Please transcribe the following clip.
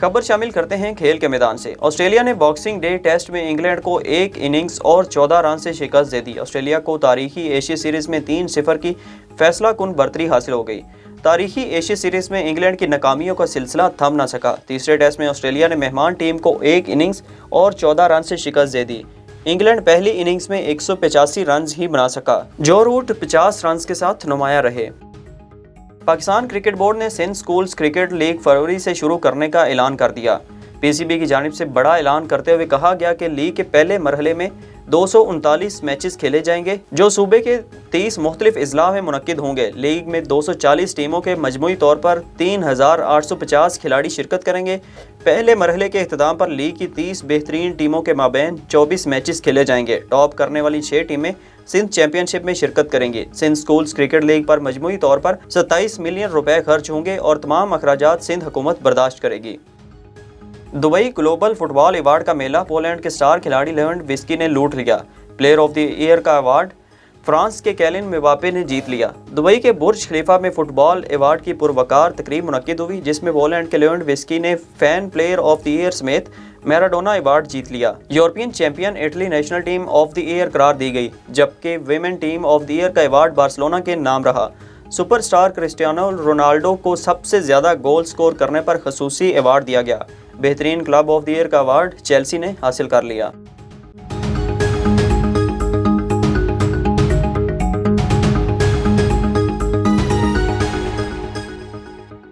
खबर शामिल करते हैं खेल के मैदान से। ऑस्ट्रेलिया ने बॉक्सिंग डे टेस्ट में इंग्लैंड को 1 इनिंग्स और 14 रन से शिकस्त दे दी। ऑस्ट्रेलिया को तारीखी एशिया सीरीज में 3-0 की फैसलाकुन बढ़तरी हासिल हो गई। तारीखी एशिया सीरीज में इंग्लैंड की नाकामियों का सिलसिला थम न सका। तीसरे टेस्ट में ऑस्ट्रेलिया ने मेहमान टीम को 1 इनिंग्स और 14 रन से शिकस्त दे दी। इंग्लैंड पहली इनिंग्स में 185 रन ही बना सका। जो रूट 50 रन के साथ नुमाया रहे। पाकिस्तान क्रिकेट बोर्ड ने सिंध स्कूल्स क्रिकेट लीग फरवरी से शुरू करने का ऐलान कर दिया। पीसीबी की जानिब से बड़ा ऐलान करते हुए कहा गया कि लीग के पहले मरहले में 239 मैचेस खेले जाएंगे, जो सूबे के 30 मुख्तलिफ अजला में मुनक्किद होंगे। लीग में 240 टीमों के मजमूई तौर पर 3850 खिलाड़ी शिरकत करेंगे। पहले मरहले के अख्ताम पर लीग की 30 बेहतरीन टीमों के माबैन 24 मैचेस खेले जाएंगे। टॉप करने वाली 6 टीमें सिंध चैंपियनशिप में शिरकत करेंगी। सिंध स्कूल्स क्रिकेट लीग पर मजमूई तौर पर 27 मिलियन रुपए खर्च होंगे और तमाम अखराजात सिंध हुकूमत बर्दाश्त करेगी। दुबई ग्लोबल फुटबॉल अवार्ड का मेला पोलैंड के स्टार खिलाड़ी लेवेंडोव्स्की ने लूट लिया। प्लेयर ऑफ द ईयर का अवार्ड फ्रांस के कैलिन मेबापे ने जीत लिया। दुबई के बुर्ज खलीफा में फुटबॉल अवार्ड की पुरवकार तकरीब मुनक्किद हुई, जिसमें पोलैंड के लेवेंडोव्स्की ने fan player of the year समेत मैराडोना अवार्ड जीत लिया। European champion Italy national team of the year करार दी गई, जबकि women team of the year का अवार्ड बार्सिलोना के नाम रहा। सुपरस्टार क्रिस्टियानो रोनाल्डो को सबसे ज़्यादा गोल स्कोर करने पर खसूसी अवार्ड दिया गया। बेहतरीन क्लब ऑफ द ईयर का अवार्ड चेल्सी ने हासिल कर लिया।